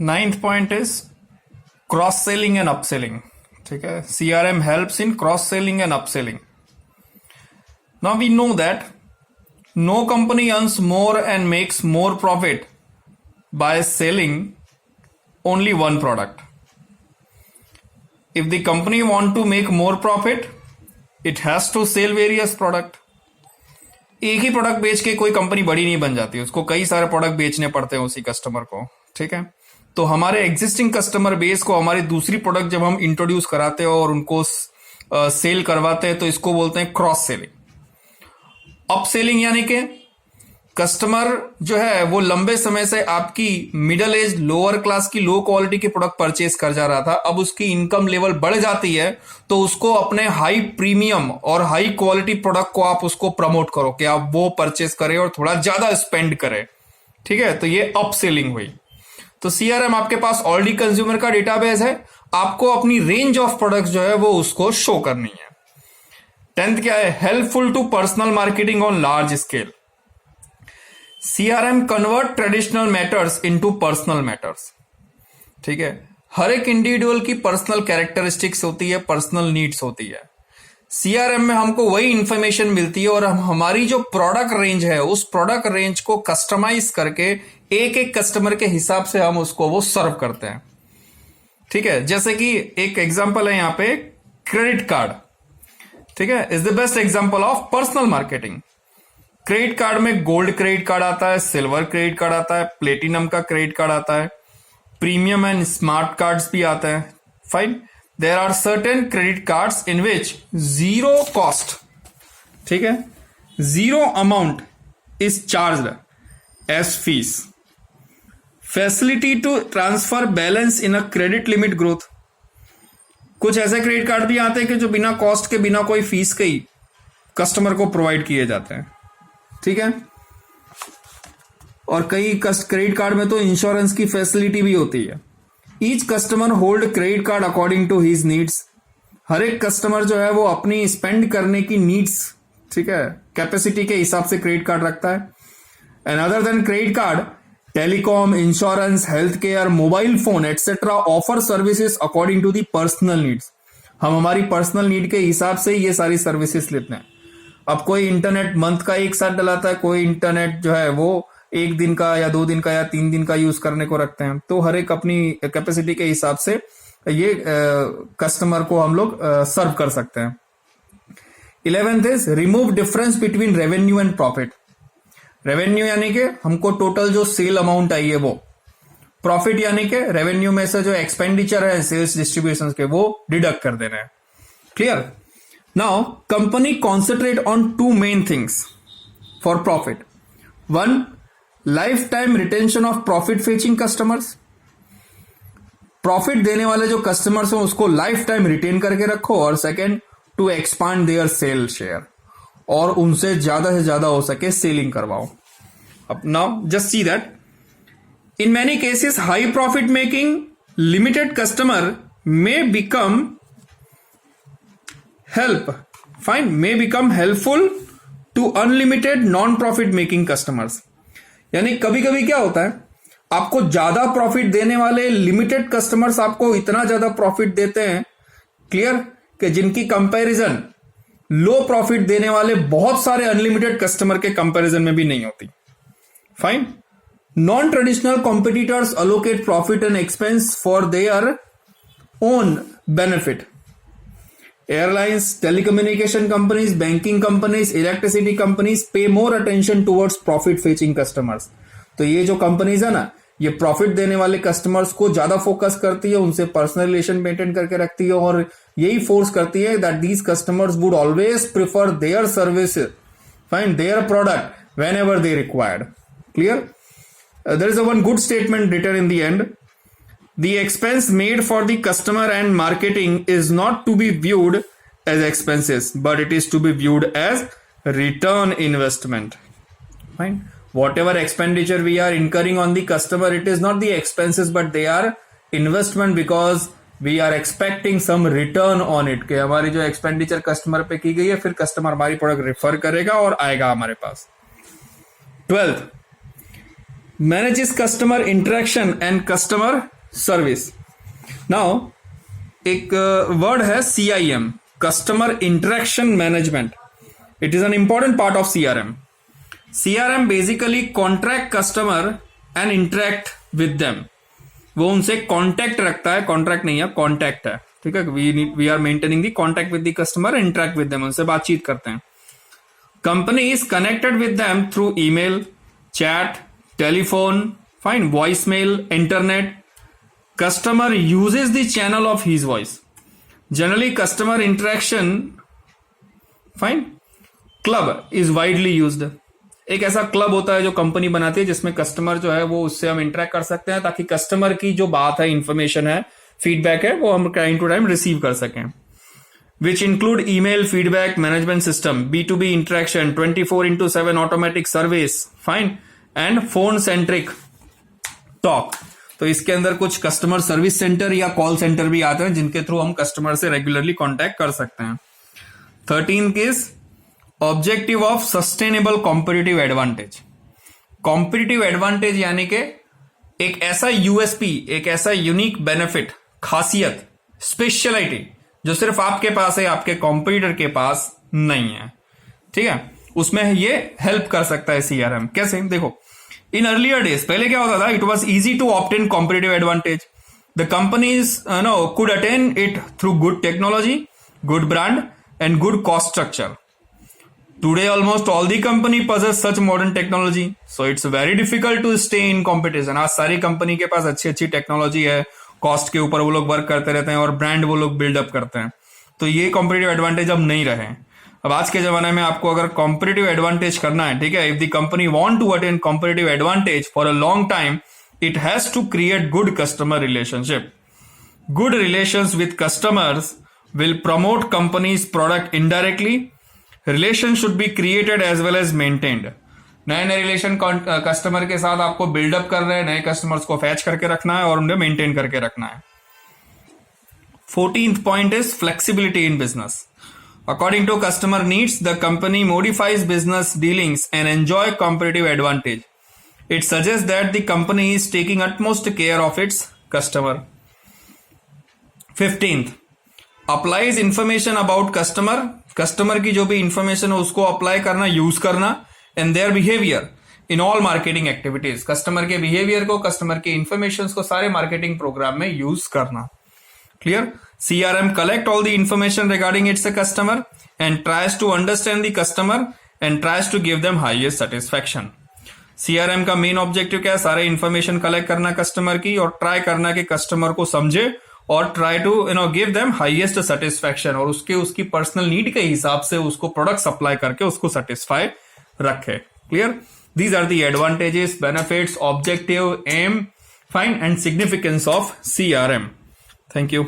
Ninth point is cross selling and upselling. ठीक है, CRM helps in cross selling and upselling. Now we know that no company earns more and makes more profit by selling only one product. If the company want to make more profit, it has to sell various product. एक ही product बेच के कोई company बड़ी नहीं बन जाती, उसको कई सारे प्रोडक्ट बेचने पड़ते हैं उसी कस्टमर को। ठीक है, तो हमारे एग्जिस्टिंग कस्टमर बेस को हमारी दूसरी प्रोडक्ट जब हम इंट्रोड्यूस कराते हैं और उनको सेल करवाते हैं तो इसको बोलते हैं क्रॉस सेलिंग। अप सेलिंग यानी कि कस्टमर जो है वो लंबे समय से आपकी मिडिल एज लोअर क्लास की लो क्वालिटी की प्रोडक्ट परचेस कर जा रहा था, अब उसकी इनकम लेवल बढ़ जाती है तो उसको अपने हाई प्रीमियम और हाई क्वालिटी प्रोडक्ट को आप उसको प्रमोट करो कि आप वो परचेस करें और थोड़ा ज्यादा स्पेंड करें। ठीक है, तो ये अप सेलिंग हुई। तो CRM आपके पास ऑलरेडी कंज्यूमर का डेटाबेस है, आपको अपनी रेंज ऑफ प्रोडक्ट्स जो है वो उसको शो करनी है। 10th क्या है? Helpful to personal marketing on large scale. CRM convert traditional matters into personal matters. ठीक है, हर एक इंडिविजुअल की पर्सनल कैरेक्टरिस्टिक्स होती है, पर्सनल नीड्स होती है। CRM में हमको वही इंफॉर्मेशन मिलती है और हम हमारी जो प्रोडक्ट रेंज है उस प्रोडक्ट रेंज को कस्टमाइज करके एक एक कस्टमर के हिसाब से हम उसको वो सर्व करते हैं। ठीक है, जैसे कि एक एग्जांपल है यहाँ पे क्रेडिट कार्ड। ठीक है, is the best example of personal marketing. Credit card में गोल्ड क्रेडिट कार्ड आता है, सिल्वर क्रेडिट कार्ड आता है, प्लेटिनम का क्रेडिट कार्ड आता है, प्रीमियम एंड स्मार्ट कार्ड्स भी आते हैं। Fine, there are certain credit cards in which zero cost, ठीक है, zero amount is charged as fees. Facility to transfer balance in a credit limit growth. कुछ ऐसे credit card भी आते हैं कि जो बिना कॉस्ट के, बिना कोई फीस के ही कस्टमर को प्रोवाइड किए जाते हैं। ठीक है, और कई क्रेडिट कार्ड में तो इंश्योरेंस की फैसिलिटी भी होती है। Each customer hold credit card according to his needs. हर एक कस्टमर जो है वो अपनी स्पेंड करने की नीड्स, ठीक है, कैपेसिटी के हिसाब से क्रेडिट कार्ड रखता है। And other than credit card, telecom, insurance, health care, mobile phone etcetera offer services according to the personal needs. हम हमारी पर्सनल नीड के हिसाब से ये सारी सर्विसेज लेते हैं। अब कोई इंटरनेट मंथ का एक साथ डलाता है, कोई इंटरनेट जो है वो एक दिन का या 2 दिन का या 3 दिन का यूज करने को रखते हैं। तो हर एक अपनी कैपेसिटी के हिसाब से ये कस्टमर को हम लोग सर्व कर सकते हैं। 11th is remove difference between revenue and profit. Revenue यानी कि हमको टोटल जो सेल अमाउंट आई है वो, प्रॉफिट यानी कि रेवेन्यू में से जो एक्सपेंडिचर है सेल्स डिस्ट्रीब्यूशन के वो डिडक्ट कर देना है। Clear? Now, company concentrate on 2 main things for profit. 1, lifetime retention of profit fetching customers. Profit देने वाले जो कस्टमर्स हैं उसको लाइफ टाइम रिटेन करके रखो। और second, to expand their sale share, और उनसे ज्यादा से ज्यादा हो सके सेलिंग करवाओ। अब now just see that in many cases high profit making limited customer may become may become helpful to unlimited non-profit making customers। यानी कभी कभी क्या होता है, आपको ज्यादा प्रॉफिट देने वाले लिमिटेड कस्टमर्स आपको इतना ज्यादा प्रॉफिट देते हैं, क्लियर, कि जिनकी कंपैरिजन लो प्रॉफिट देने वाले बहुत सारे अनलिमिटेड कस्टमर के कंपैरिजन में भी नहीं होती। Fine, non traditional competitors allocate profit and expense for their own benefit. Airlines, telecommunication companies, banking companies, electricity companies pay more attention towards profit fetching customers। तो ये जो कंपनीज है ना, ये प्रॉफिट देने वाले कस्टमर्स को ज्यादा फोकस करती है, उनसे पर्सनल रिलेशन मेंटेन करके रखती है और यही फोर्स करती है that these customers would always prefer their service, find their product whenever they required. Clear? There is a one good statement written in the end. The expense made for the customer and marketing is not to be viewed as expenses, but it is to be viewed as return investment. Fine. Whatever expenditure we are incurring on the customer, it is not the expenses, but they are investment because we are expecting some return on it. कि हमारी जो expenditure customer पे की गई है, फिर customer हमारी product refer करेगा और आएगा हमारे पास। 12th, manages customer interaction and customer service. Now एक वर्ड है CIM, customer interaction management. It is an important part of CRM. CRM basically contract customer and interact with them. वो उनसे contact रखता है, कॉन्ट्रैक्ट नहीं है, कांटेक्ट है, ठीक है. We are maintaining the contact with the customer, interact with them, उनसे बातचीत करते हैं. Company is connected with them through email, chat, telephone, fine, voicemail, internet. Customer uses the channel of his voice. Generally customer interaction, fine, club is widely used. एक ऐसा club होता है जो company बनाती है जिसमें कस्टमर जो है वो उससे हम इंटरेक्ट कर सकते हैं, ताकि कस्टमर की जो बात है, इंफॉर्मेशन है, फीडबैक है, वो हम टाइम टू टाइम रिसीव कर सकें. Which include email, feedback management system, B2B interaction, 24/7 automatic service, fine, and phone centric talk. तो इसके अंदर कुछ कस्टमर सर्विस सेंटर या कॉल सेंटर भी आते हैं जिनके थ्रू हम कस्टमर से रेगुलरली कॉन्टैक्ट कर सकते हैं. 13 case objective of sustainable competitive advantage. Competitive advantage यानी कि एक ऐसा यूएसपी, एक ऐसा यूनिक बेनिफिट, खासियत, स्पेशलिटी जो सिर्फ आपके पास है, आपके कॉम्पिटिटर के पास नहीं है, ठीक है. उसमें ये हेल्प कर सकता है सीआरएम. कैसे? देखो, इन अर्लियर डेज पहले क्या होता था, it was easy to obtain competitive advantage. The companies could attain it through good technology, good brand and good cost structure. Today, almost all the company possess such modern technology, so it's very difficult to stay in competition. आज सारी company के पास अच्छी अच्छी technology है, cost के ऊपर वो लोग वर्क करते रहते हैं और ब्रांड वो लोग बिल्डअप करते हैं. तो ये कॉम्पिटिटिव एडवांटेज अब नहीं रहे. अब आज के जमाने में आपको अगर कॉम्पिटिटिव एडवांटेज करना है, ठीक है, if the company want to attain competitive advantage for a long time, it has to create good customer relationship. Good relations with customers will promote companies product indirectly. Relation should be created as well as maintained. नए नए relation customer के साथ आपको buildup कर रहे हैं, नए customers को फैच करके रखना है और उन्हें मेंटेन करके रखना है. 14th point is flexibility in business. According to customer needs, the company modifies business dealings and enjoy competitive advantage. It suggest that the company is taking utmost care of its customer. 15th, applies information about customer. Customer की जो भी information है उसको apply करना, use करना, and their behaviour in all marketing activities. Customer के behaviour को, customer के इंफॉर्मेशन को सारे मार्केटिंग प्रोग्राम में यूज करना. Clear? CRM collect all the information regarding its a customer and tries to understand the customer and tries to give them highest satisfaction. CRM का main objective क्या है? सारे information collect करना customer की और try करना कि कस्टमर को समझे और try to give them highest satisfaction, और उसकी पर्सनल नीड के हिसाब से उसको प्रोडक्ट सप्लाई करके उसको सेटिस्फाई रखे. Clear? These are the advantages, benefits, objective, aim, fine and significance of CRM. Thank you.